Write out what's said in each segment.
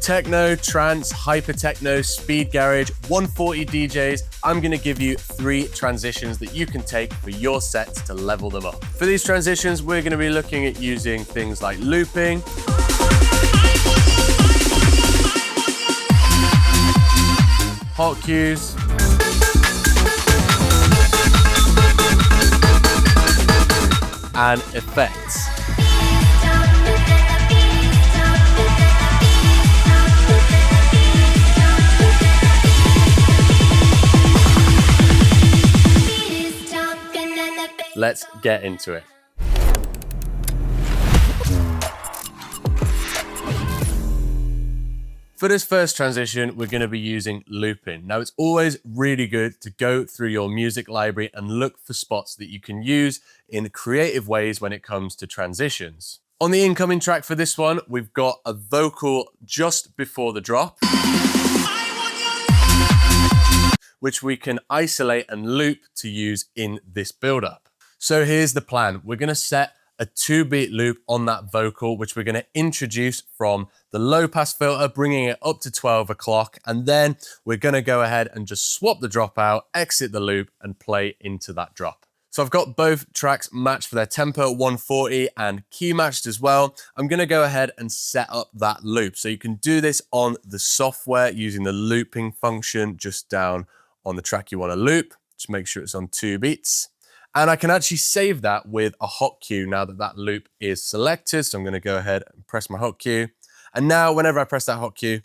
techno, trance, hyper techno, speed garage, 140 DJs, I'm gonna give you 3 transitions that you can take for your sets to level them up. For these transitions, we're gonna be looking at using things like looping, hot cues, and effects. Let's get into it. For this first transition, we're going to be using looping. Now, it's always really good to go through your music library and look for spots that you can use in creative ways when it comes to transitions. On the incoming track for this one, we've got a vocal just before the drop, which we can isolate and loop to use in this build-up. So here's the plan. We're going to set a 2-beat loop on that vocal, which we're going to introduce from the low pass filter, bringing it up to 12 o'clock. And then we're going to go ahead and just swap the drop out, exit the loop, and play into that drop. So I've got both tracks matched for their tempo, 140, and key matched as well. I'm going to go ahead and set up that loop. So you can do this on the software using the looping function just down on the track you want to loop. Just make sure it's on 2 beats. And I can actually save that with a hot cue now that that loop is selected. So I'm going to go ahead and press my hot cue. And now whenever I press that hot cue,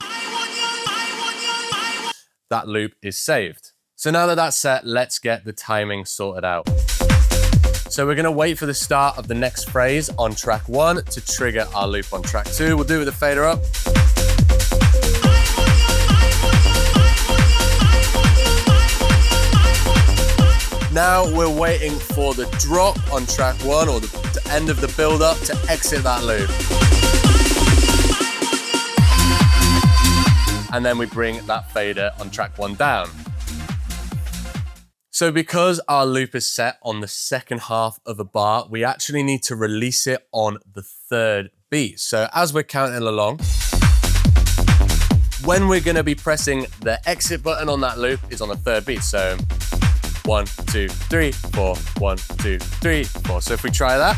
that loop is saved. So now that that's set, let's get the timing sorted out. So we're going to wait for the start of the next phrase on track 1 to trigger our loop on track 2. We'll do it with the fader up. Now we're waiting for the drop on track 1 or the end of the build-up to exit that loop. And then we bring that fader on track 1 down. So because our loop is set on the second half of a bar, we actually need to release it on the 3rd beat. So as we're counting along, when we're going to be pressing the exit button on that loop is on the 3rd beat. So 1, 2, 3, 4, 1, 2, 3, 4. So if we try that.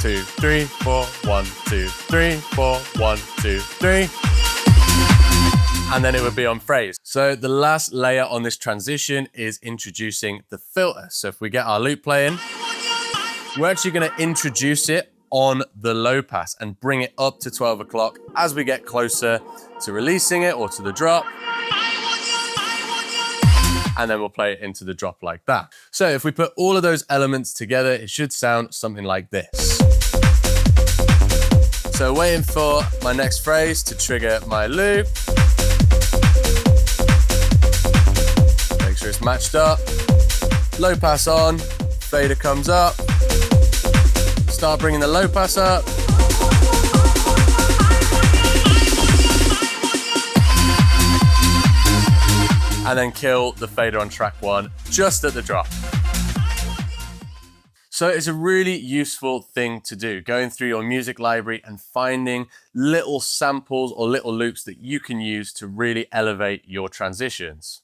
2, 3, 4, 1, 2, 3, 4, 1, 2, 3. And then it would be on phrase. So the last layer on this transition is introducing the filter. So if we get our loop playing, we're actually going to introduce it on the low pass and bring it up to 12 o'clock as we get closer to releasing it or to the drop. And then we'll play it into the drop like that. So if we put all of those elements together, it should sound something like this. So waiting for my next phrase to trigger my loop. Make sure it's matched up. Low pass on, fader comes up. Start bringing the low pass up. And then kill the fader on track 1 just at the drop. So it's a really useful thing to do, going through your music library and finding little samples or little loops that you can use to really elevate your transitions.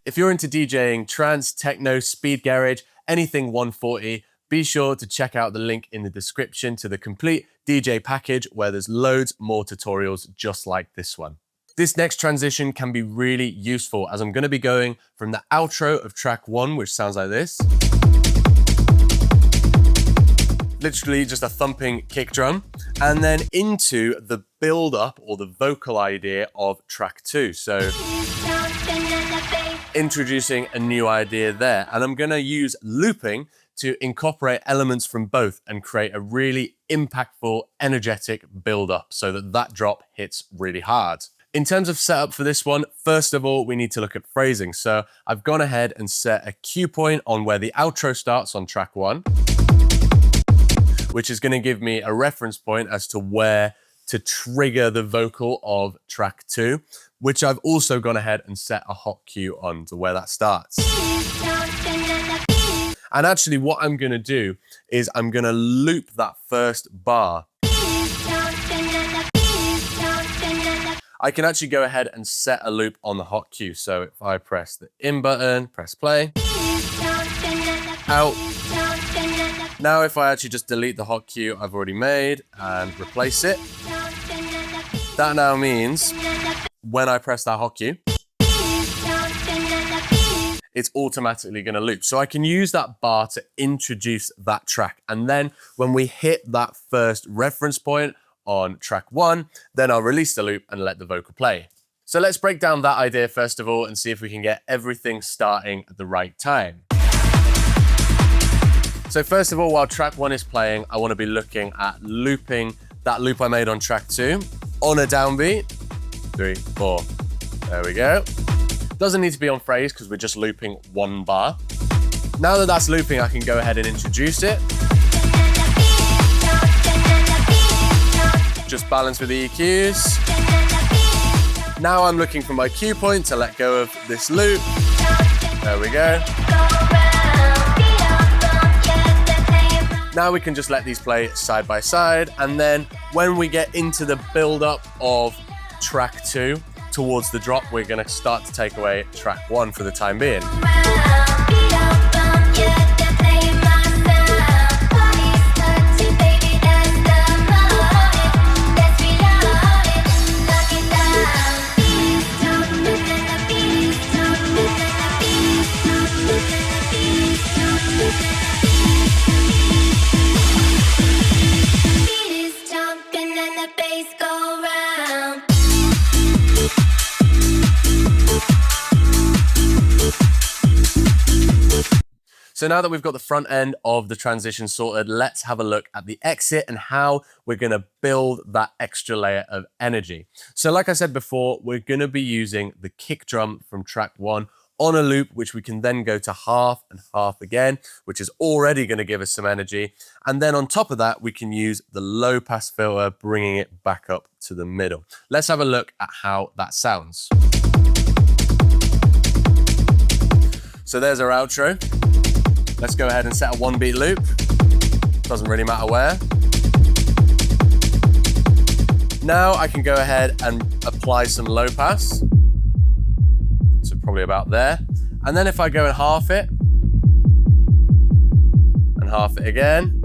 If you're into DJing trance, techno, speed garage, anything 140, be sure to check out the link in the description to the complete DJ package where there's loads more tutorials just like this one. This next transition can be really useful as I'm going to be going from the outro of track 1, which sounds like this. Literally just a thumping kick drum, and then into the build up or the vocal idea of track 2. So introducing a new idea there, and I'm going to use looping to incorporate elements from both and create a really impactful, energetic build-up so that that drop hits really hard. In terms of setup for this one, first of all, we need to look at phrasing. So I've gone ahead and set a cue point on where the outro starts on track 1, which is going to give me a reference point as to where to trigger the vocal of track 2, which I've also gone ahead and set a hot cue on to where that starts. And actually what I'm going to do is I'm going to loop that first bar. I can actually go ahead and set a loop on the hot cue. So if I press the in button, press play, out. Now if I actually just delete the hot cue I've already made and replace it, that now means when I press that hot cue, it's automatically going to loop. So I can use that bar to introduce that track. And then when we hit that first reference point on track 1, then I'll release the loop and let the vocal play. So let's break down that idea first of all and see if we can get everything starting at the right time. So first of all, while track 1 is playing, I want to be looking at looping that loop I made on track 2 on a downbeat. 3, 4. There we go. Doesn't need to be on phrase because we're just looping 1 bar. Now that that's looping, I can go ahead and introduce it. Just balance with the EQs. Now I'm looking for my cue point to let go of this loop. There we go. Now we can just let these play side by side. And then when we get into the build up of track 2 towards the drop, we're going to start to take away track 1 for the time being. So now that we've got the front end of the transition sorted, let's have a look at the exit and how we're going to build that extra layer of energy. So like I said before, we're going to be using the kick drum from track 1 on a loop, which we can then go to half and half again, which is already going to give us some energy. And then on top of that, we can use the low pass filter, bringing it back up to the middle. Let's have a look at how that sounds. So there's our outro. Let's go ahead and set a 1-beat loop. Doesn't really matter where. Now I can go ahead and apply some low pass. So probably about there. And then if I go and half it, and half it again,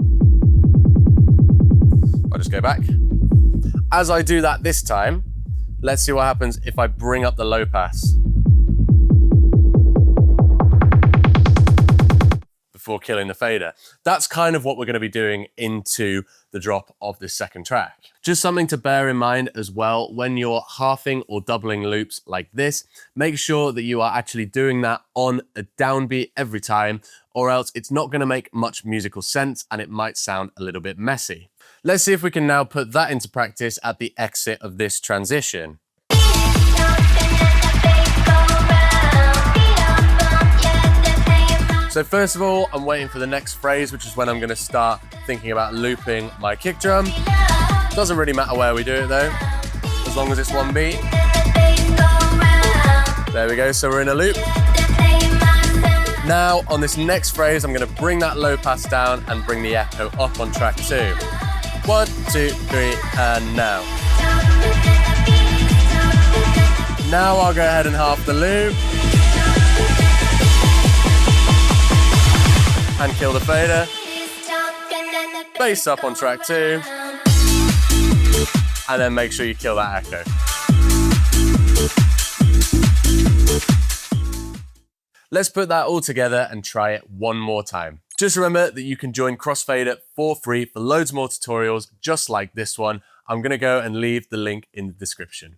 I'll just go back. As I do that this time, let's see what happens if I bring up the low pass before killing the fader. That's kind of what we're going to be doing into the drop of this second track. Just something to bear in mind as well, when you're halving or doubling loops like this, make sure that you are actually doing that on a downbeat every time, or else it's not going to make much musical sense and it might sound a little bit messy. Let's see if we can now put that into practice at the exit of this transition. So first of all, I'm waiting for the next phrase, which is when I'm going to start thinking about looping my kick drum. Doesn't really matter where we do it though, as long as it's 1 beat. There we go, so we're in a loop. Now on this next phrase, I'm going to bring that low pass down and bring the echo up on track 2. 1, 2, 3, and now. Now I'll go ahead and half the loop. And kill the fader. Bass up on track 2. And then make sure you kill that echo. Let's put that all together and try it one more time. Just remember that you can join Crossfader for free for loads more tutorials just like this one. I'm gonna go and leave the link in the description.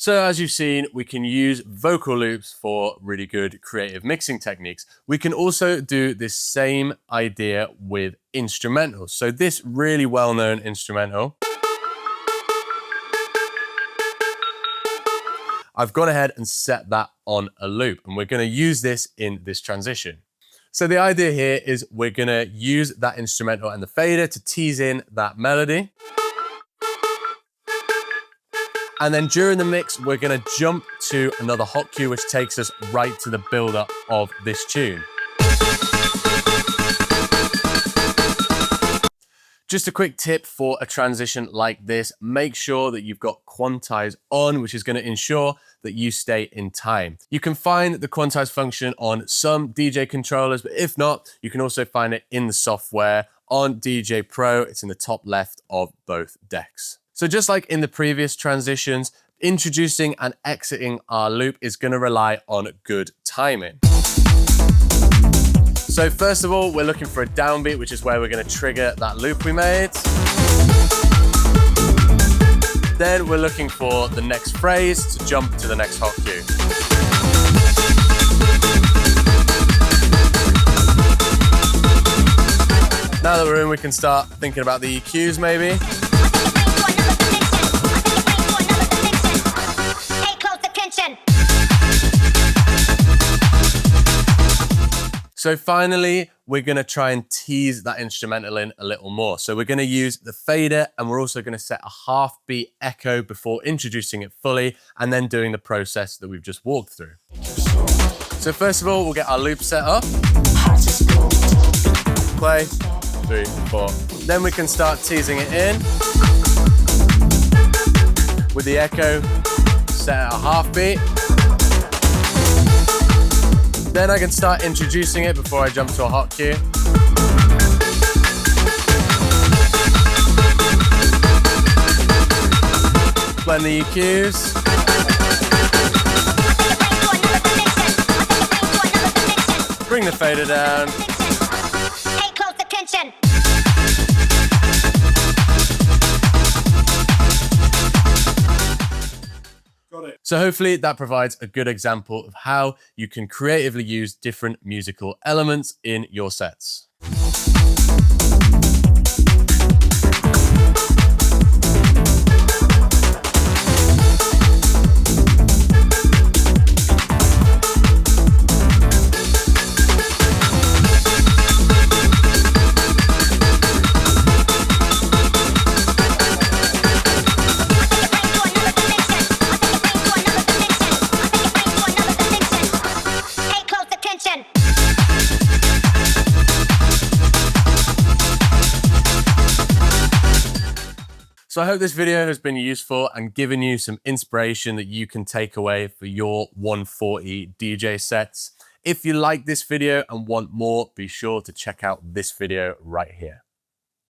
So as you've seen, we can use vocal loops for really good creative mixing techniques. We can also do this same idea with instrumentals. So this really well-known instrumental, I've gone ahead and set that on a loop, and we're going to use this in this transition. So the idea here is we're going to use that instrumental and the fader to tease in that melody. And then during the mix, we're going to jump to another hot cue, which takes us right to the build-up of this tune. Just a quick tip for a transition like this, make sure that you've got quantize on, which is going to ensure that you stay in time. You can find the quantize function on some DJ controllers, but if not, you can also find it in the software on DJ Pro. It's in the top left of both decks. So just like in the previous transitions, introducing and exiting our loop is going to rely on good timing. So first of all, we're looking for a downbeat, which is where we're going to trigger that loop we made. Then we're looking for the next phrase to jump to the next hot cue. Now that we're in, we can start thinking about the EQs maybe. So finally, we're going to try and tease that instrumental in a little more. So we're going to use the fader, and we're also going to set a half beat echo before introducing it fully and then doing the process that we've just walked through. So first of all, we'll get our loop set up. Play, 3, 4. Then we can start teasing it in. With the echo, set at a half beat. Then I can start introducing it before I jump to a hot cue. Blend the EQs. Bring the fader down. Pay close attention. So hopefully that provides a good example of how you can creatively use different musical elements in your sets. So I hope this video has been useful and given you some inspiration that you can take away for your 140 DJ sets. If you like this video and want more, be sure to check out this video right here.